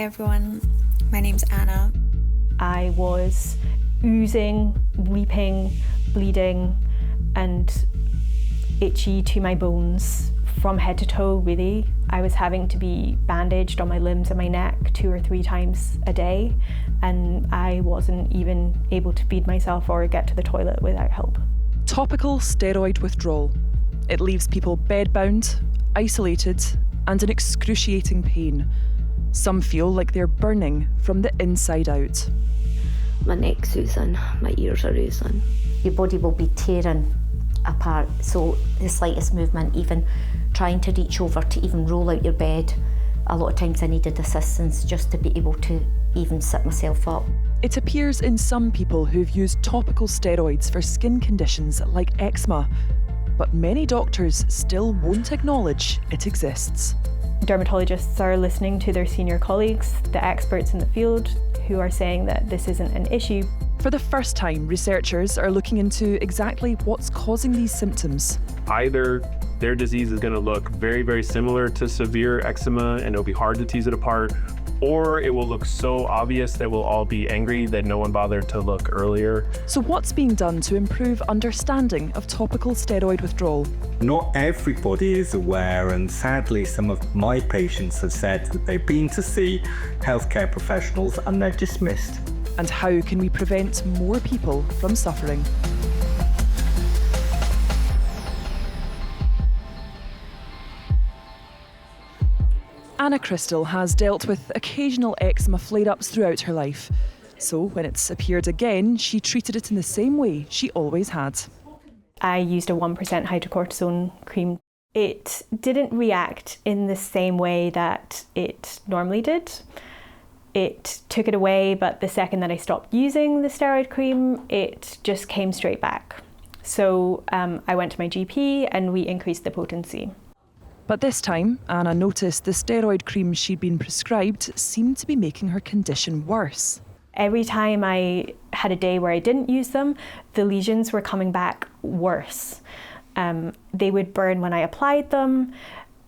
everyone, my name's Anna. I was oozing, weeping, bleeding and itchy to my bones from head to toe, really. I was having to be bandaged on my limbs and my neck 2 or 3 times a day, and I wasn't even able to feed myself or get to the toilet without help. Topical steroid withdrawal. It leaves people bedbound, isolated, and in excruciating pain. Some feel like they're burning from the inside out. My neck's oozing, my ears are oozing. Your body will be tearing apart, so the slightest movement, even trying to reach over to even roll out your bed, a lot of times I needed assistance just to be able to even sit myself up. It appears in some people who've used topical steroids for skin conditions like eczema, but many doctors still won't acknowledge it exists. Dermatologists are listening to their senior colleagues, the experts in the field, who are saying that this isn't an issue. For the first time, researchers are looking into exactly what's causing these symptoms. Either their disease is going to look very, very similar to severe eczema and it'll be hard to tease it apart, or it will look so obvious that we'll all be angry that no one bothered to look earlier. So what's being done to improve understanding of topical steroid withdrawal? Not everybody is aware, and sadly some of my patients have said that they've been to see healthcare professionals and they're dismissed. And how can we prevent more people from suffering? Anna Crystal has dealt with occasional eczema flare-ups throughout her life. So when it's appeared again, she treated it in the same way she always had. I used a 1% hydrocortisone cream. It didn't react in the same way that it normally did. It took it away, but the second that I stopped using the steroid cream, it just came straight back. So I went to my GP and we increased the potency. But this time, Anna noticed the steroid cream she'd been prescribed seemed to be making her condition worse. Every time I had a day where I didn't use them, the lesions were coming back worse. They would burn when I applied them,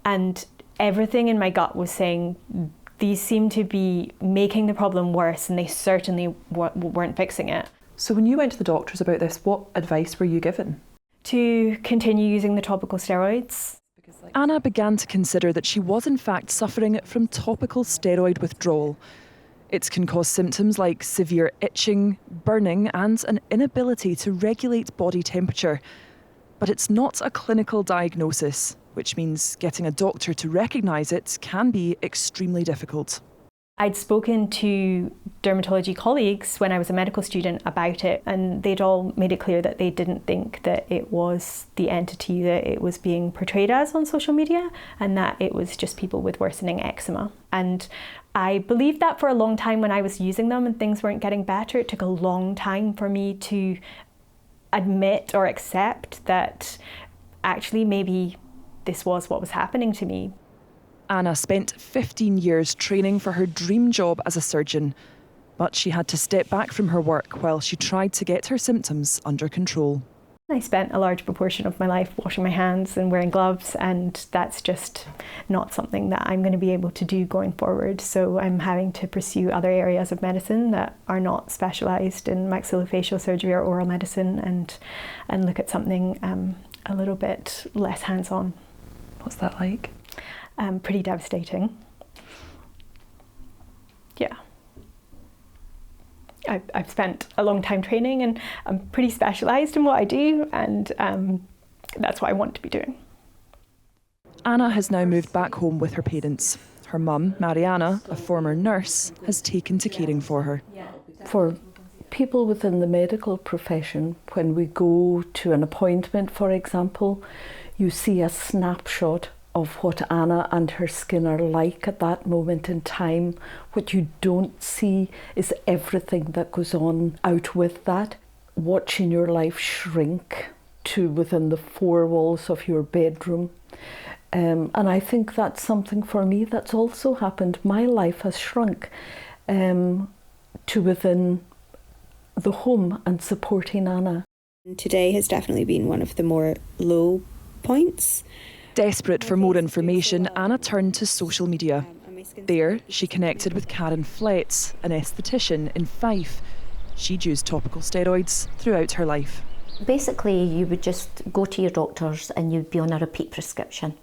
and everything in my gut was saying these seem to be making the problem worse, and they certainly weren't fixing it. So when you went to the doctors about this, what advice were you given? To continue using the topical steroids. Anna began to consider that she was in fact suffering from topical steroid withdrawal. It can cause symptoms like severe itching, burning, and an inability to regulate body temperature. But it's not a clinical diagnosis, which means getting a doctor to recognise it can be extremely difficult. I'd spoken to dermatology colleagues when I was a medical student about it, and they'd all made it clear that they didn't think that it was the entity that it was being portrayed as on social media, and that it was just people with worsening eczema. And I believed that for a long time when I was using them and things weren't getting better. It took a long time for me to admit or accept that actually maybe this was what was happening to me. Anna spent 15 years training for her dream job as a surgeon, but she had to step back from her work while she tried to get her symptoms under control. I spent a large proportion of my life washing my hands and wearing gloves, and that's just not something that I'm going to be able to do going forward. So I'm having to pursue other areas of medicine that are not specialised in maxillofacial surgery or oral medicine, and look at something a little bit less hands-on. What's that like? Pretty devastating. Yeah. I've spent a long time training and I'm pretty specialised in what I do, and that's what I want to be doing. Anna has now moved back home with her parents. Her mum, Mariana, a former nurse, has taken to caring for her. For people within the medical profession, when we go to an appointment, for example, you see a snapshot of what Anna and her skin are like at that moment in time. What you don't see is everything that goes on out with that. Watching your life shrink to within the 4 walls of your bedroom. And I think that's something for me that's also happened. My life has shrunk to within the home and supporting Anna. Today has definitely been one of the more low points. Desperate for more information, Anna turned to social media. There, she connected with Karyn Flett, an aesthetician in Fife. She'd used topical steroids throughout her life. Basically, you would just go to your doctors and you'd be on a repeat prescription.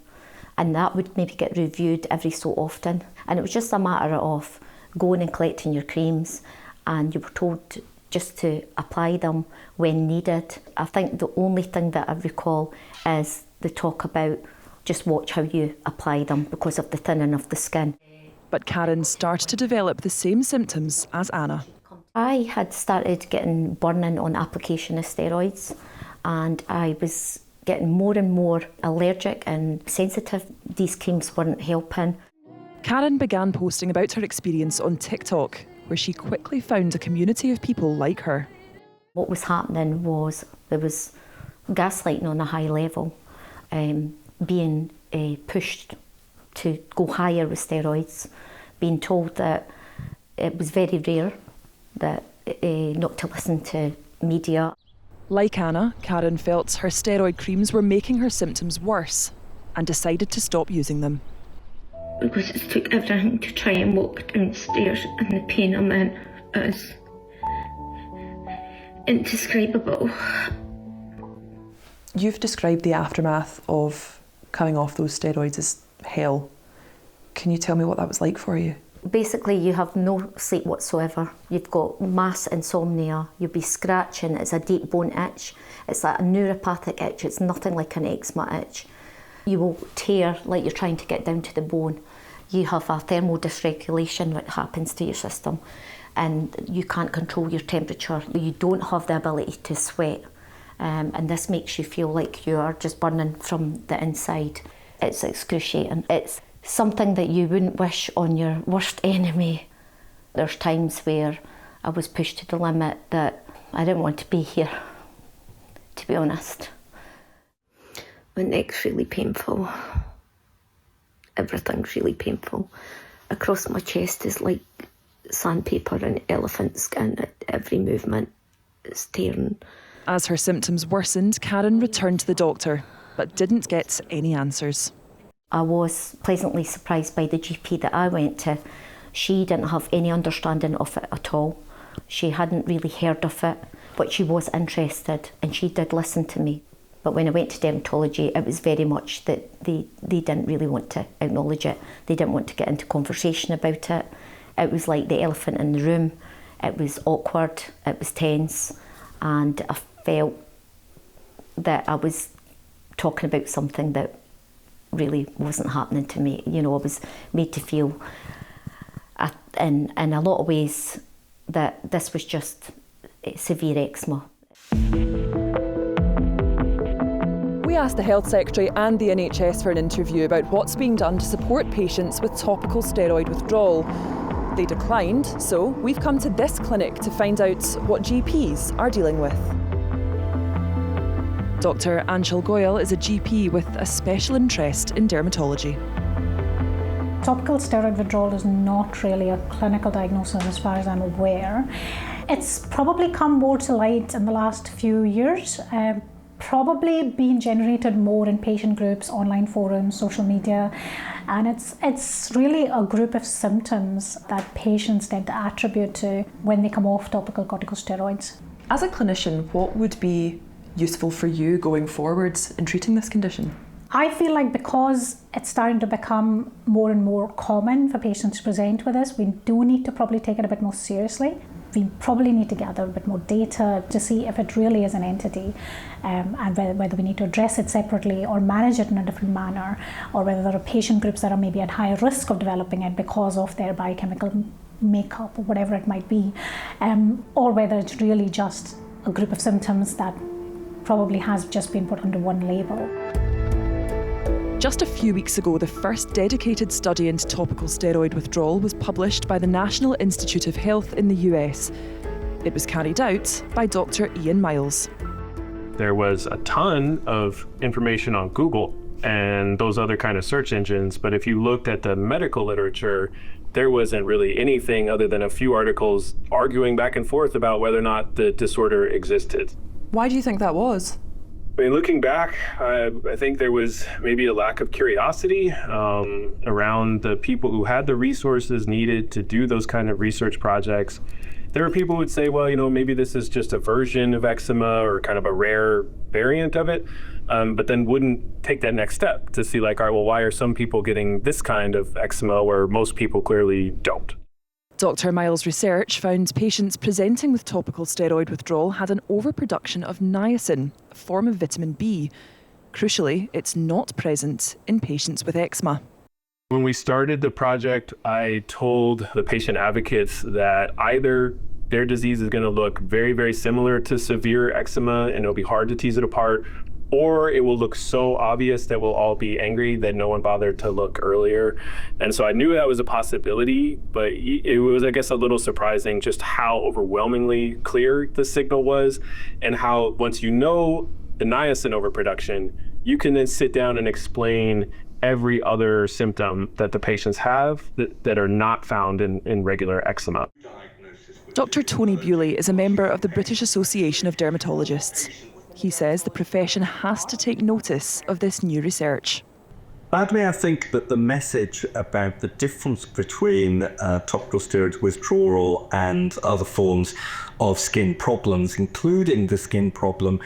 And that would maybe get reviewed every so often. And it was just a matter of going and collecting your creams, and you were told just to apply them when needed. I think the only thing that I recall is the talk about just watch how you apply them because of the thinning of the skin. But Karyn started to develop the same symptoms as Anna. I had started getting burning on application of steroids, and I was getting more and more allergic and sensitive. These creams weren't helping. Karyn began posting about her experience on TikTok, where she quickly found a community of people like her. What was happening was there was gaslighting on a high level, being pushed to go higher with steroids, being told that it was very rare, that not to listen to media. Like Anna, Karyn felt her steroid creams were making her symptoms worse and decided to stop using them. Because it took everything to try and walk downstairs, and the pain I'm in is indescribable. You've described the aftermath of coming off those steroids as hell. Can you tell me what that was like for you? Basically, you have no sleep whatsoever. You've got mass insomnia. You'll be scratching. It's a deep bone itch. It's like a neuropathic itch. It's nothing like an eczema itch. You will tear like you're trying to get down to the bone. You have a thermal dysregulation that happens to your system, and you can't control your temperature. You don't have the ability to sweat, and this makes you feel like you are just burning from the inside. It's excruciating. It's something that you wouldn't wish on your worst enemy. There's times where I was pushed to the limit that I didn't want to be here, to be honest. My neck's really painful. Everything's really painful. Across my chest is like sandpaper and elephant skin. Every movement is tearing. As her symptoms worsened, Karyn returned to the doctor, but didn't get any answers. I was pleasantly surprised by the GP that I went to. She didn't have any understanding of it at all. She hadn't really heard of it, but she was interested and she did listen to me. But when I went to dermatology, it was very much that they didn't really want to acknowledge it. They didn't want to get into conversation about it. It was like the elephant in the room. It was awkward, it was tense, and I felt that I was talking about something that really wasn't happening to me. You know, I was made to feel in a lot of ways that this was just severe eczema. We asked the Health Secretary and the NHS for an interview about what's being done to support patients with topical steroid withdrawal. They declined, so we've come to this clinic to find out what GPs are dealing with. Dr. Anshul Goyal is a GP with a special interest in dermatology. Topical steroid withdrawal is not really a clinical diagnosis as far as I'm aware. It's probably come more to light in the last few years, probably being generated more in patient groups, online forums, social media, and it's really a group of symptoms that patients tend to attribute to when they come off topical corticosteroids. As a clinician, what would be useful for you going forwards in treating this condition? I feel like because it's starting to become more and more common for patients to present with this, we do need to probably take it a bit more seriously. We probably need to gather a bit more data to see if it really is an entity, and whether we need to address it separately or manage it in a different manner, or whether there are patient groups that are maybe at higher risk of developing it because of their biochemical makeup or whatever it might be, or whether it's really just a group of symptoms that probably has just been put under one label. Just a few weeks ago, the first dedicated study into topical steroid withdrawal was published by the National Institute of Health in the US. It was carried out by Dr. Ian Miles. There was a ton of information on Google and those other kind of search engines, but if you looked at the medical literature, there wasn't really anything other than a few articles arguing back and forth about whether or not the disorder existed. Why do you think that was? I mean, looking back, I think there was maybe a lack of curiosity around the people who had the resources needed to do those kind of research projects. There were people who would say, well, maybe this is just a version of eczema or kind of a rare variant of it, but then wouldn't take that next step to see like, all right, well, why are some people getting this kind of eczema where most people clearly don't? Dr. Miles' research found patients presenting with topical steroid withdrawal had an overproduction of niacin, a form of vitamin B. Crucially, it's not present in patients with eczema. When we started the project, I told the patient advocates that either their disease is going to look very, very similar to severe eczema and it'll be hard to tease it apart, or it will look so obvious that we'll all be angry that no one bothered to look earlier. And so I knew that was a possibility, but it was, I guess, a little surprising just how overwhelmingly clear the signal was and how once you know the niacin overproduction, you can then sit down and explain every other symptom that the patients have that are not found in regular eczema. Dr. Tony Bewley is a member of the British Association of Dermatologists. He says the profession has to take notice of this new research. Sadly, I think that the message about the difference between topical steroid withdrawal and other forms of skin problems, including the skin problem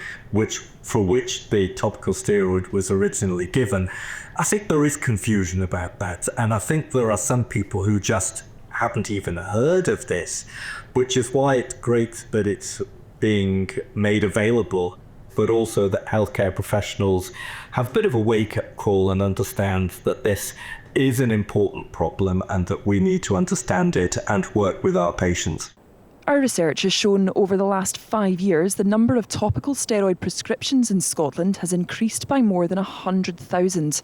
for which the topical steroid was originally given, I think there is confusion about that. And I think there are some people who just haven't even heard of this, which is why it's great that it's being made available, but also that healthcare professionals have a bit of a wake-up call and understand that this is an important problem and that we need to understand it and work with our patients. Our research has shown over the last 5 years the number of topical steroid prescriptions in Scotland has increased by more than 100,000.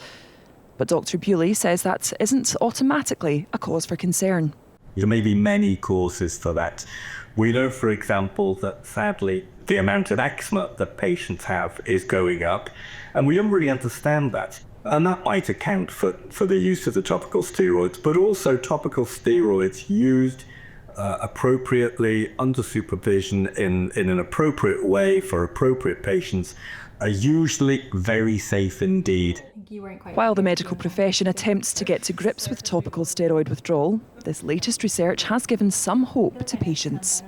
But Dr. Bewley says that isn't automatically a cause for concern. There may be many causes for that. We know, for example, that sadly the amount of eczema that patients have is going up, and we don't really understand that. And that might account for the use of the topical steroids, but also topical steroids used appropriately under supervision in an appropriate way for appropriate patients are usually very safe indeed. While the medical profession attempts to get to grips with topical steroid withdrawal, this latest research has given some hope to patients.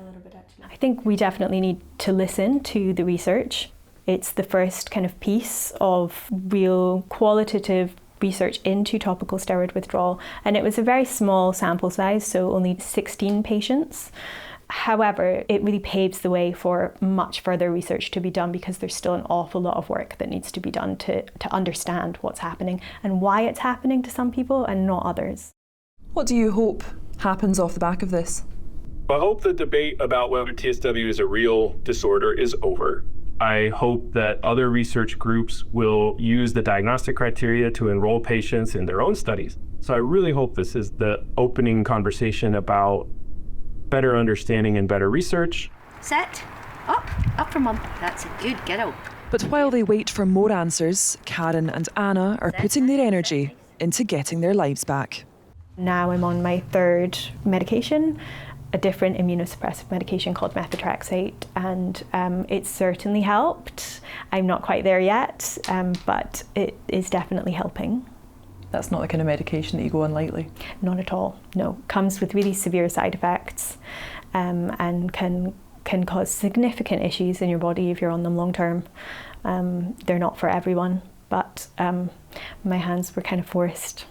I think we definitely need to listen to the research. It's the first kind of piece of real qualitative research into topical steroid withdrawal, and it was a very small sample size, so only 16 patients. However, it really paves the way for much further research to be done because there's still an awful lot of work that needs to be done to understand what's happening and why it's happening to some people and not others. What do you hope happens off the back of this? I hope the debate about whether TSW is a real disorder is over. I hope that other research groups will use the diagnostic criteria to enroll patients in their own studies. So I really hope this is the opening conversation about better understanding and better research. Sit. Up for mum. That's a good girl. But while they wait for more answers, Karyn and Anna are putting their energy into getting their lives back. Now I'm on my third medication, a different immunosuppressive medication called methotrexate, and it's certainly helped. I'm not quite there yet, but it is definitely helping. That's not the kind of medication that you go on lightly? Not at all, no. Comes with really severe side effects and can cause significant issues in your body if you're on them long term. They're not for everyone, but my hands were kind of forced.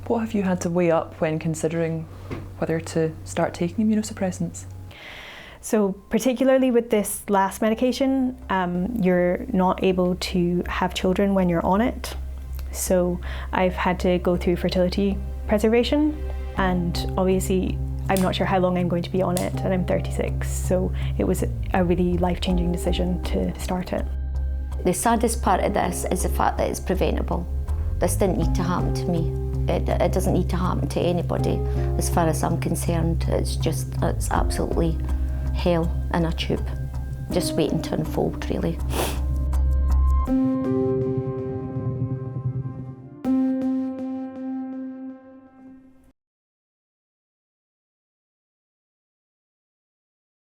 What have you had to weigh up when considering whether to start taking immunosuppressants? So particularly with this last medication, you're not able to have children when you're on it. So I've had to go through fertility preservation, and obviously I'm not sure how long I'm going to be on it, and I'm 36, so it was a really life-changing decision to start it. The saddest part of this is the fact that it's preventable. This didn't need to happen to me. It doesn't need to happen to anybody as far as I'm concerned. It's absolutely hell in a tube, just waiting to unfold really.